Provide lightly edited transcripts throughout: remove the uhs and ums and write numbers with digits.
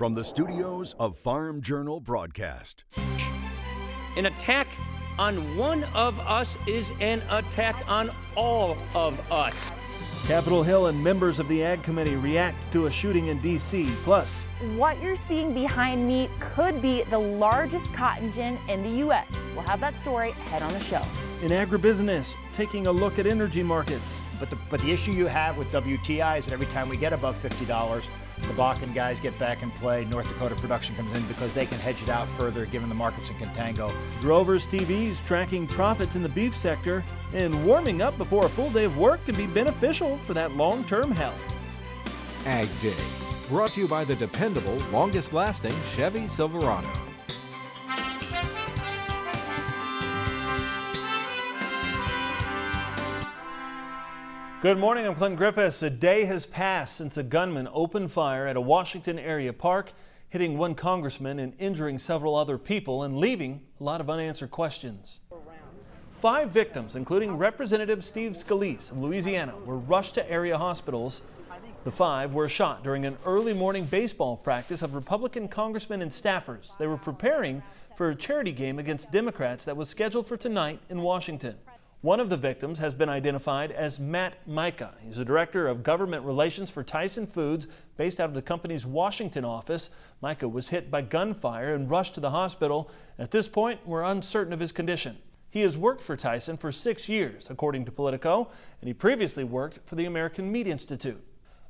from the studios of Farm Journal Broadcast. An attack on one of us is an attack on all of us. Capitol Hill and members of the Ag Committee react to a shooting in D.C. Plus, what you're seeing behind me could be the largest cotton gin in the U.S. We'll have that story ahead on the show. In agribusiness, taking a look at energy markets. But the issue you have with WTI is that every time we get above $50, the Bakken guys get back in play. North Dakota production comes in because they can hedge it out further given the markets in contango. Drovers TV's tracking profits in the beef sector, and warming up before a full day of work can be beneficial for that long-term health. Ag Day, brought to you by the dependable, longest-lasting Chevy Silverado. Good morning, I'm Clint Griffiths. A day has passed since a gunman opened fire at a Washington area park, hitting one congressman and injuring several other people and leaving a lot of unanswered questions. 5 victims, including Representative Steve Scalise of Louisiana, were rushed to area hospitals. The 5 were shot during an early morning baseball practice of Republican congressmen and staffers. They were preparing for a charity game against Democrats that was scheduled for tonight in Washington. One of the victims has been identified as Matt Micah. He's the director of government relations for Tyson Foods, based out of the company's Washington office. Micah was hit by gunfire and rushed to the hospital. At this point, we're uncertain of his condition. He has worked for Tyson for 6 years, according to Politico, and he previously worked for the American Meat Institute.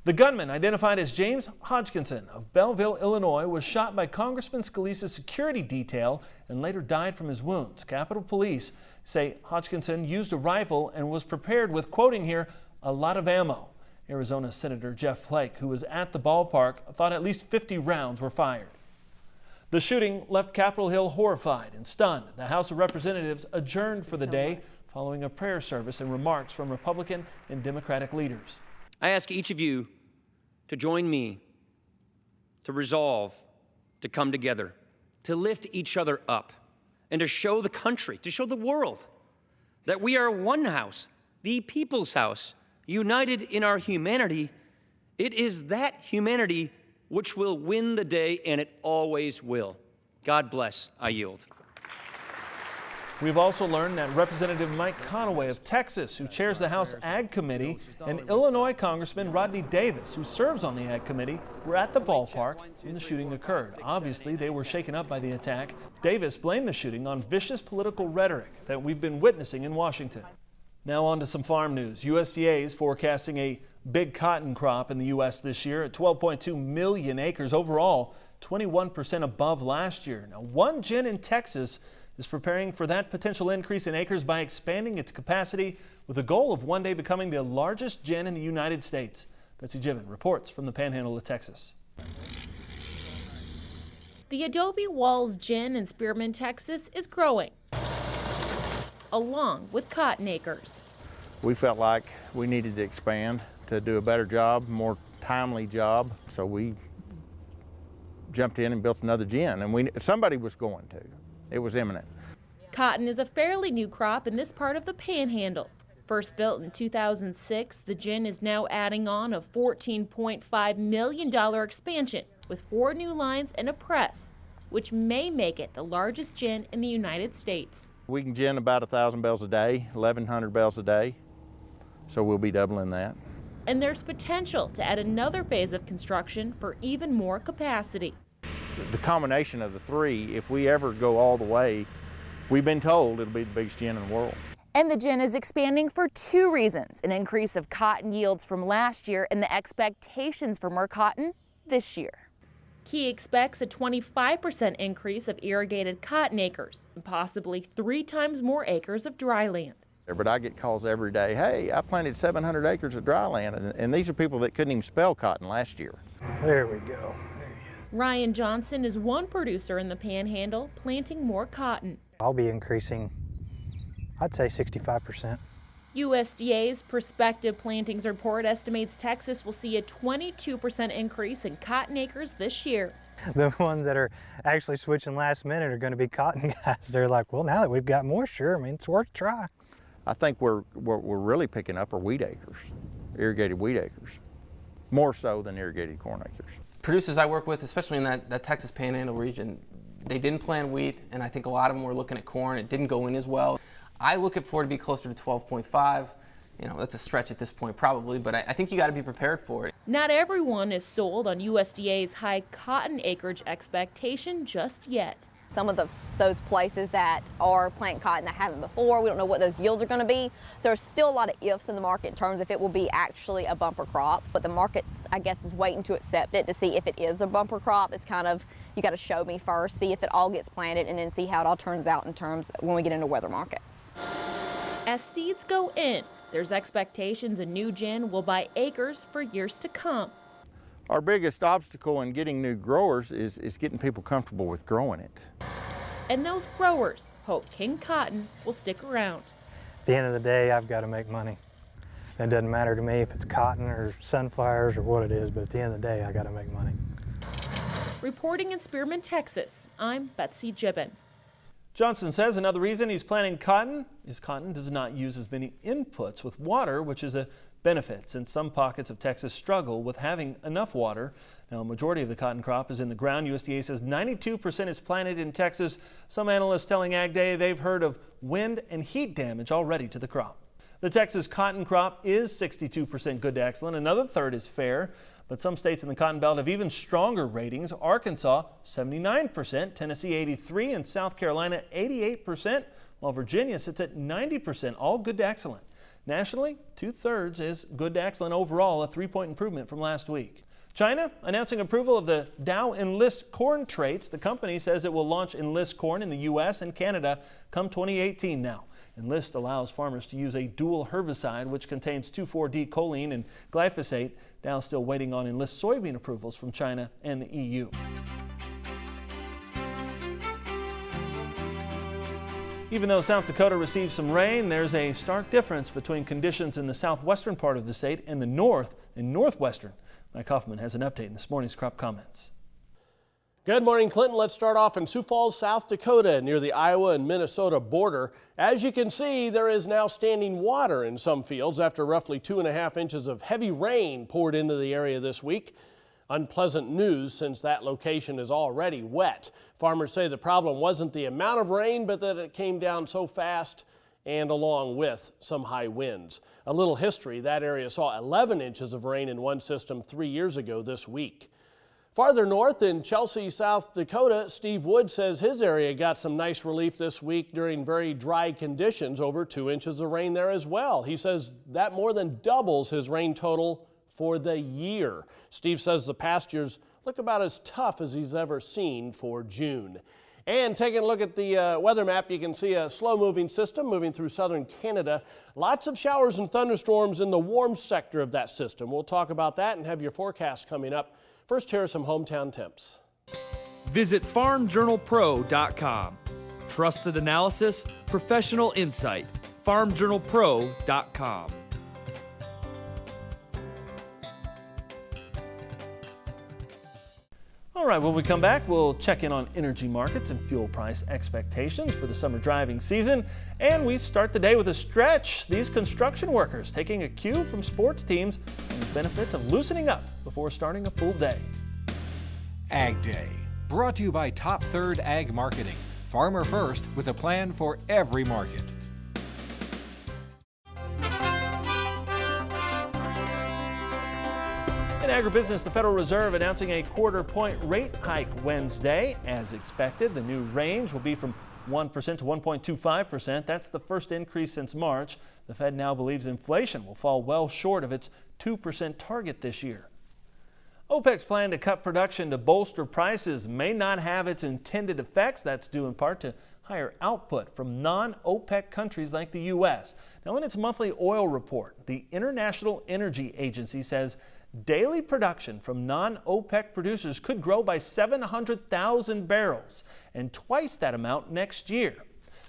The gunman, identified as James Hodgkinson of Belleville, Illinois, was shot by Congressman Scalise's security detail and later died from his wounds. Capitol Police say Hodgkinson used a rifle and was prepared with, quoting here, a lot of ammo. Arizona Senator Jeff Flake, who was at the ballpark, thought at least 50 rounds were fired. The shooting left Capitol Hill horrified and stunned. The House of Representatives adjourned for the day following a prayer service and remarks from Republican and Democratic leaders. I ask each of you to join me to resolve to come together, to lift each other up, and to show the country, to show the world that we are one house, the people's house, united in our humanity. It is that humanity which will win the day, and it always will. God bless. I yield. We've also learned that Representative Mike Conaway of Texas, who chairs the House Ag Committee, and Illinois Congressman Rodney Davis, who serves on the Ag Committee, were at the ballpark when the shooting occurred. Obviously, they were shaken up by the attack. Davis blamed the shooting on vicious political rhetoric that we've been witnessing in Washington. Now on to some farm news. USDA is forecasting a big cotton crop in the U.S. this year at 12.2 million acres overall, 21% above last year. Now, one gin in Texas is preparing for that potential increase in acres by expanding its capacity with the goal of one day becoming the largest gin in the United States. Betsy Given reports from the Panhandle of Texas. The Adobe Walls Gin in Spearman, Texas is growing, along with cotton acres. We felt like we needed to expand to do a better job, more timely job, so we jumped in and built another gin, and somebody was going to. It was imminent. Cotton is a fairly new crop in this part of the Panhandle. First built in 2006, the gin is now adding on a $14.5 million expansion with 4 new lines and a press, which may make it the largest gin in the United States. We can gin about 1,000 barrels a day, 1,100 barrels a day, so we'll be doubling that. And there's potential to add another phase of construction for even more capacity. The combination of the 3, if we ever go all the way, we've been told it'll be the biggest gin in the world. And the gin is expanding for 2 reasons: an increase of cotton yields from last year and the expectations for more cotton this year. Key expects a 25% increase of irrigated cotton acres and possibly 3 times more acres of dry land. But I get calls every day, hey, I planted 700 acres of dry land, and these are people that couldn't even spell cotton last year. There we go. Ryan Johnson is one producer in the Panhandle planting more cotton. I'll be increasing, I'd say 65%. USDA's prospective plantings report estimates Texas will see a 22% increase in cotton acres this year. The ones that are actually switching last minute are going to be cotton guys. They're like, well, now that we've got more, sure, I mean, it's worth a try. I think we're really picking up are wheat acres, irrigated wheat acres, more so than irrigated corn acres. Producers I work with, especially in that Texas Panhandle region, they didn't plant wheat, and I think a lot of them were looking at corn. It didn't go in as well. I look for it to be closer to 12.5. You know, that's a stretch at this point probably, but I think you got to be prepared for it. Not everyone is sold on USDA's high cotton acreage expectation just yet. Some of those places that are planting cotton that haven't before, we don't know what those yields are going to be. So there's still a lot of ifs in the market in terms of if it will be actually a bumper crop. But the market's, I guess, is waiting to accept it to see if it is a bumper crop. It's kind of, you got to show me first, see if it all gets planted, and then see how it all turns out in terms when we get into weather markets. As seeds go in, there's expectations a new gen will buy acres for years to come. Our biggest obstacle in getting new growers is getting people comfortable with growing it. And those growers hope King Cotton will stick around. At the end of the day, I've got to make money. It doesn't matter to me if it's cotton or sunflowers or what it is, but at the end of the day, I got to make money. Reporting in Spearman, Texas, I'm Betsy Gibbon. Johnson says another reason he's planting cotton is cotton does not use as many inputs with water, which is a benefit since some pockets of Texas struggle with having enough water. Now, a majority of the cotton crop is in the ground. USDA says 92% is planted in Texas. Some analysts telling AgDay they've heard of wind and heat damage already to the crop. The Texas cotton crop is 62% good to excellent. Another third is fair, but some states in the Cotton Belt have even stronger ratings. Arkansas, 79%, Tennessee, 83%, and South Carolina, 88%, while Virginia sits at 90%, all good to excellent. Nationally, 2/3 is good to excellent overall, a 3-point improvement from last week. China announcing approval of the Dow Enlist corn traits. The company says it will launch Enlist corn in the U.S. and Canada come 2018 now. Enlist allows farmers to use a dual herbicide which contains 2,4-D-choline and glyphosate. Dow still waiting on Enlist soybean approvals from China and the EU. Even though South Dakota received some rain, there's a stark difference between conditions in the southwestern part of the state and the north and northwestern. Mike Hoffman has an update in this morning's crop comments. Good morning, Clinton. Let's start off in Sioux Falls, South Dakota, near the Iowa and Minnesota border. As you can see, there is now standing water in some fields after roughly 2.5 inches of heavy rain poured into the area this week. Unpleasant news since that location is already wet. Farmers say the problem wasn't the amount of rain, but that it came down so fast and along with some high winds. A little history, that area saw 11 inches of rain in one system 3 years ago this week. Farther north in Chelsea, South Dakota, Steve Wood says his area got some nice relief this week during very dry conditions, over 2 inches of rain there as well. He says that more than doubles his rain total for the year. Steve says the pastures look about as tough as he's ever seen for June. And taking a look at the weather map, you can see a slow-moving system moving through southern Canada. Lots of showers and thunderstorms in the warm sector of that system. We'll talk about that and have your forecast coming up. First, here are some hometown temps. Visit farmjournalpro.com. Trusted analysis, professional insight. farmjournalpro.com. All right, when we come back, we'll check in on energy markets and fuel price expectations for the summer driving season. And we start the day with a stretch. These construction workers taking a cue from sports teams and the benefits of loosening up before starting a full day. Ag Day, brought to you by Top Third Ag Marketing. Farmer first with a plan for every market. In agribusiness, the Federal Reserve announcing a quarter-point rate hike Wednesday. As expected, the new range will be from 1% to 1.25%. That's the first increase since March. The Fed now believes inflation will fall well short of its 2% target this year. OPEC's plan to cut production to bolster prices may not have its intended effects. That's due in part to higher output from non-OPEC countries like the U.S. Now, in its monthly oil report, the International Energy Agency says daily production from non-OPEC producers could grow by 700,000 barrels and twice that amount next year.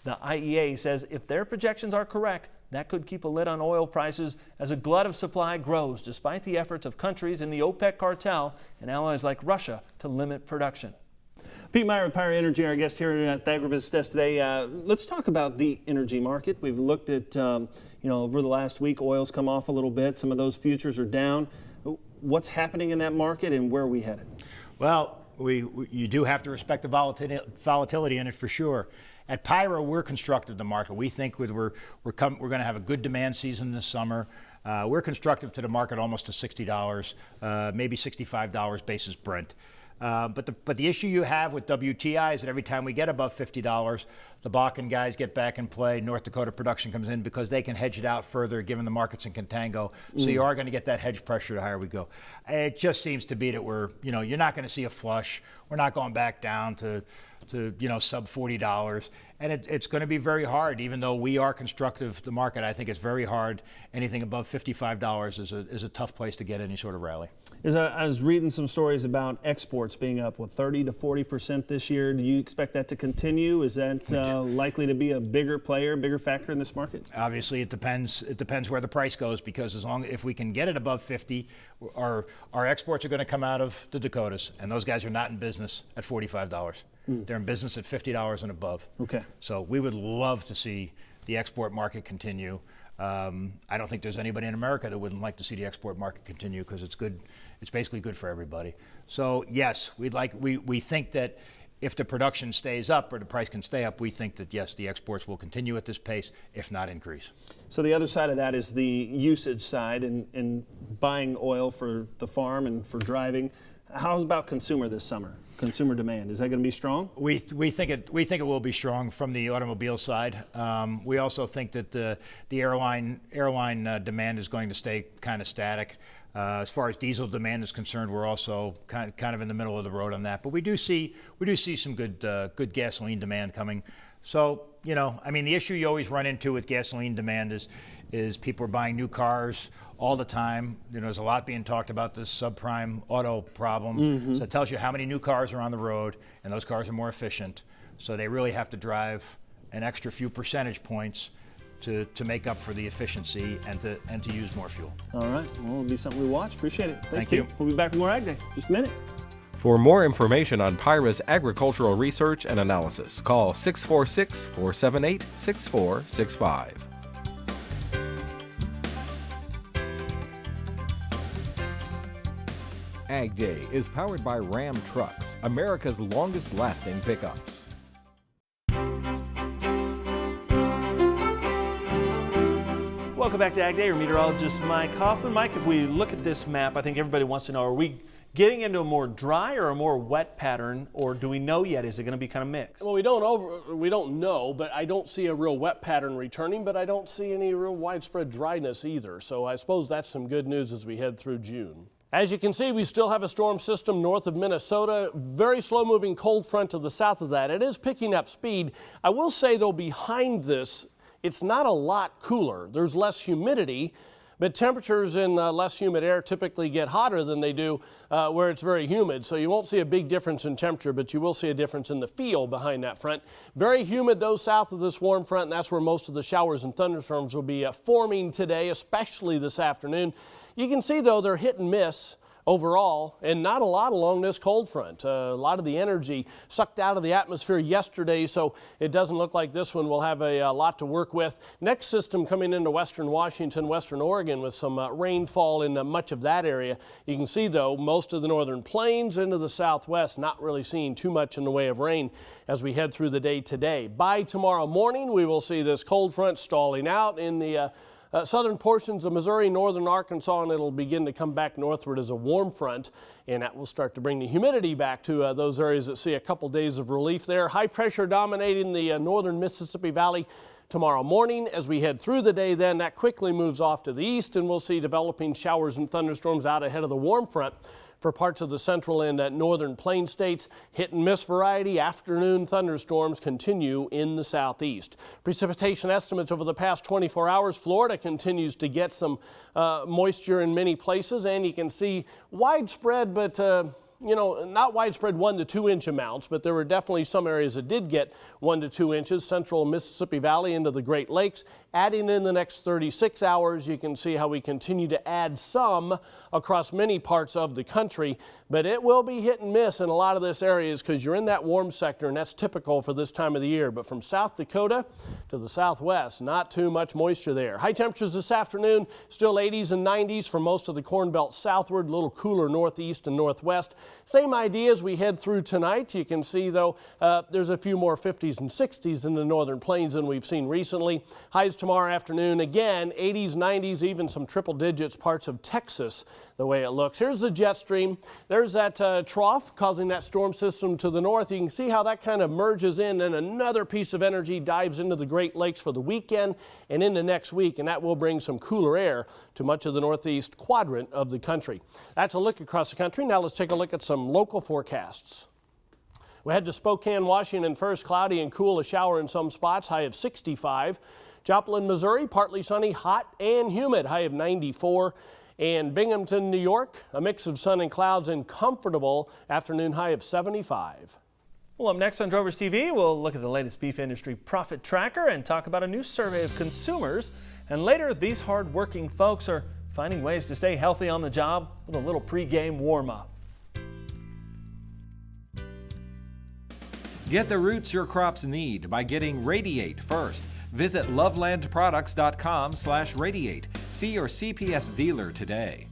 The IEA says if their projections are correct, that could keep a lid on oil prices as a glut of supply grows, despite the efforts of countries in the OPEC cartel and allies like Russia to limit production. Pete Meyer with Power Energy, our guest here at the Agribusiness Desk today. Let's talk about the energy market. We've looked at, over the last week, oil's come off a little bit. Some of those futures are down. what's happening in that market and where are we headed? Well, you do have to respect the volatility in it for sure. At Pyro, we're constructive to the market. We think we're going to have a good demand season this summer. We're constructive to the market almost to $60, maybe $65 basis Brent. But the issue you have with WTI is that every time we get above $50, the Bakken guys get back in play. North Dakota production comes in because they can hedge it out further, given the markets in contango. So you are going to get that hedge pressure the higher we go. It just seems to be that you're not going to see a flush. We're not going back down to sub $40, and it's going to be very hard. Even though we are constructive, the market, I think it's very hard. Anything above $55 is a tough place to get any sort of rally. I was reading some stories about exports being up 30 to 40% this year. Do you expect that to continue? Is that likely to be a bigger factor in this market? Obviously, it depends. It depends where the price goes, because if we can get it above 50, our exports are going to come out of the Dakotas, and those guys are not in business at $45. They're in business at $50 and above. Okay. So we would love to see the export market continue. I don't think there's anybody in America that wouldn't like to see the export market continue, because it's good. It's basically good for everybody. So yes, we think that if the production stays up or the price can stay up, we think that yes, the exports will continue at this pace, if not increase. So the other side of that is the usage side and buying oil for the farm and for driving. How's about consumer this summer? Consumer demand, is that going to be strong? We think it will be strong from the automobile side. We also think that the airline demand is going to stay kind of static. As far as diesel demand is concerned, we're also kind of in the middle of the road on that. But we do see some good gasoline demand coming. So the issue you always run into with gasoline demand is people are buying new cars all the time. There's a lot being talked about this subprime auto problem. So it tells you how many new cars are on the road, and those cars are more efficient. So they really have to drive an extra few percentage points to make up for the efficiency and to use more fuel. All right. Well, it'll be something we watch. Appreciate it. Thank you. We'll be back with more AgDay in just a minute. For more information on PIRA's agricultural research and analysis, call 646-478-6465. AgDay is powered by Ram Trucks, America's longest-lasting pickups. Welcome back to AgDay. Meteorologist Mike Hoffman. Mike, if we look at this map, I think everybody wants to know, are we getting into a more dry or a more wet pattern, or do we know yet? Is it going to be kind of mixed? Well, we don't know, but I don't see a real wet pattern returning, but I don't see any real widespread dryness either. So I suppose that's some good news as we head through June. As you can see, we still have a storm system north of Minnesota. Very slow-moving cold front to the south of that. It is picking up speed. I will say, though, behind this, it's not a lot cooler. There's less humidity, but temperatures in less humid air typically get hotter than they do where it's very humid. So you won't see a big difference in temperature, but you will see a difference in the feel behind that front. Very humid, though, south of this warm front, and that's where most of the showers and thunderstorms will be forming today, especially this afternoon. You can see, though, they're hit and miss overall, and not a lot along this cold front. A lot of the energy sucked out of the atmosphere yesterday, so it doesn't look like this one will have a lot to work with. Next system coming into western Washington, western Oregon, with some rainfall in much of that area. You can see, though, most of the northern plains into the southwest not really seeing too much in the way of rain as we head through the day today. By tomorrow morning, we will see this cold front stalling out in the southern portions of Missouri, northern Arkansas, and it'll begin to come back northward as a warm front, and that will start to bring the humidity back to those areas that see a couple days of relief there. High pressure dominating the northern Mississippi Valley tomorrow morning. As we head through the day, then that quickly moves off to the east, and we'll see developing showers and thunderstorms out ahead of the warm front for parts of the central and northern plain states. Hit and miss variety. Afternoon thunderstorms continue in the southeast. Precipitation estimates over the past 24 hours. Florida continues to get some moisture in many places, and you can see widespread but you know, not widespread 1 to 2 inch amounts, but there were definitely some areas that did get 1 to 2 inches. Central Mississippi Valley into the Great Lakes. Adding in the next 36 hours, you can see how we continue to add some across many parts of the country, but it will be hit and miss in a lot of this areas because you're in that warm sector, and that's typical for this time of the year. But from South Dakota to the southwest, not too much moisture there. High temperatures this afternoon, still 80s and 90s for most of the Corn Belt southward, a little cooler northeast and northwest. Same idea as we head through tonight. You can see, though, there's a few more 50s and 60s in the northern plains than we've seen recently. Highs tomorrow afternoon, again, 80s, 90s, even some triple digits parts of Texas, the way it looks. Here's the jet stream. There's that trough causing that storm system to the north. You can see how that kind of merges in, and another piece of energy dives into the Great Lakes for the weekend and into next week, and that will bring some cooler air to much of the northeast quadrant of the country. That's a look across the country. Now let's take a look at some local forecasts. We head to Spokane, Washington first. Cloudy and cool, a shower in some spots, high of 65. Joplin, Missouri, partly sunny, hot and humid, high of 94. And Binghamton, New York, a mix of sun and clouds and comfortable afternoon high of 75. Well, up next on Drovers TV, we'll look at the latest beef industry profit tracker and talk about a new survey of consumers. And later, these hard-working folks are finding ways to stay healthy on the job with a little pre-game warm-up. Get the roots your crops need by getting Radiate first. Visit lovelandproducts.com/radiate. See your CPS dealer today.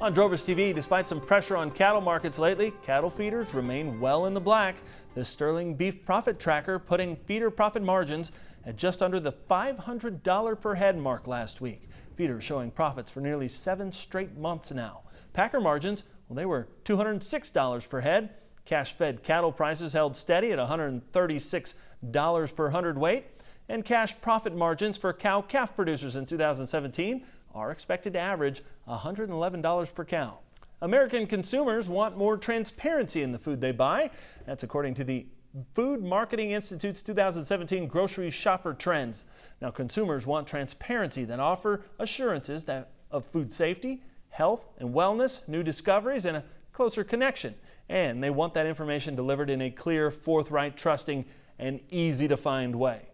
On Drovers TV, despite some pressure on cattle markets lately, cattle feeders remain well in the black. The Sterling Beef Profit Tracker putting feeder profit margins at just under the $500 per head mark last week. Feeders showing profits for nearly 7 straight months now. Packer margins, well, they were $206 per head. Cash-fed cattle prices held steady at $136 per hundredweight. And cash profit margins for cow-calf producers in 2017 are expected to average $111 per cow. American consumers want more transparency in the food they buy. That's according to the Food Marketing Institute's 2017 Grocery Shopper Trends. Now, consumers want transparency that offer assurances of food safety, health and wellness, new discoveries, and a closer connection. And they want that information delivered in a clear, forthright, trusting, and easy-to-find way.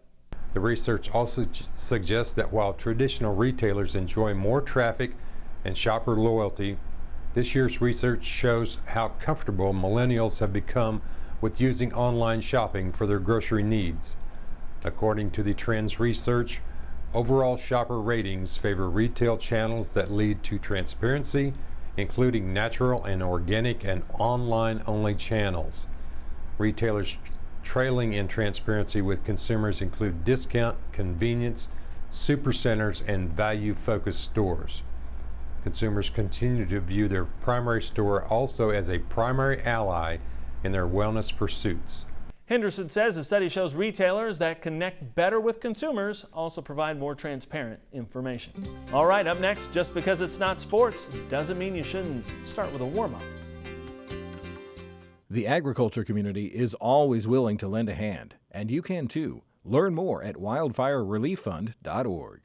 The research also suggests that while traditional retailers enjoy more traffic and shopper loyalty, this year's research shows how comfortable millennials have become with using online shopping for their grocery needs. According to the Trends research, overall shopper ratings favor retail channels that lead to transparency, including natural and organic and online-only channels. Retailers trailing in transparency with consumers include discount, convenience, supercenters, and value-focused stores. Consumers continue to view their primary store also as a primary ally in their wellness pursuits. Henderson says the study shows retailers that connect better with consumers also provide more transparent information. All right, up next, just because it's not sports doesn't mean you shouldn't start with a warm-up. The agriculture community is always willing to lend a hand, and you can too. Learn more at wildfirerelieffund.org.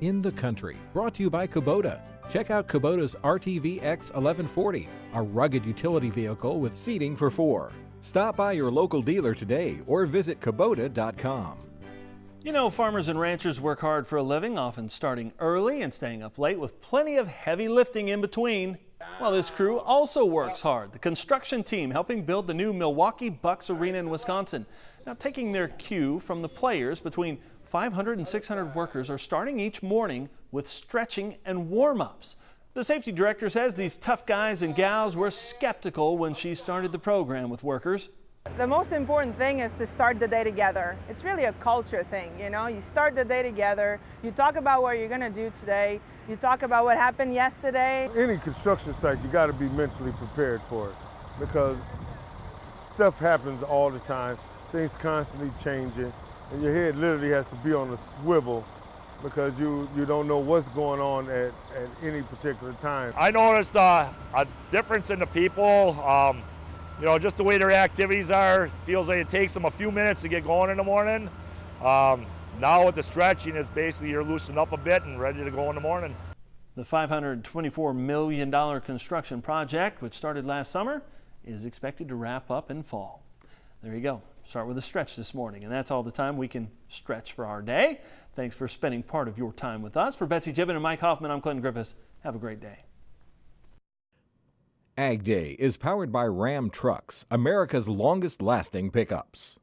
In the country, brought to you by Kubota. Check out Kubota's RTV-X 1140, a rugged utility vehicle with seating for 4. Stop by your local dealer today or visit Kubota.com. You know, farmers and ranchers work hard for a living, often starting early and staying up late with plenty of heavy lifting in between. Well, this crew also works hard. The construction team helping build the new Milwaukee Bucks Arena in Wisconsin. Now, taking their cue from the players, between 500 and 600 workers are starting each morning with stretching and warm-ups. The safety director says these tough guys and gals were skeptical when she started the program with workers. The most important thing is to start the day together. It's really a culture thing, you know. You start the day together, you talk about what you're gonna do today, you talk about what happened yesterday. Any construction site, you gotta be mentally prepared for it because stuff happens all the time, things constantly changing, and your head literally has to be on a swivel because you don't know what's going on at any particular time. I noticed a difference in the people. you know, just the way their activities are, feels like it takes them a few minutes to get going in the morning. Now with the stretching, it's basically you're loosened up a bit and ready to go in the morning. The $524 million construction project, which started last summer, is expected to wrap up in fall. There you go. Start with a stretch this morning, and that's all the time we can stretch for our day. Thanks for spending part of your time with us. For Betsy Gibbon and Mike Hoffman, I'm Clinton Griffiths. Have a great day. AgDay is powered by Ram Trucks, America's longest lasting pickups.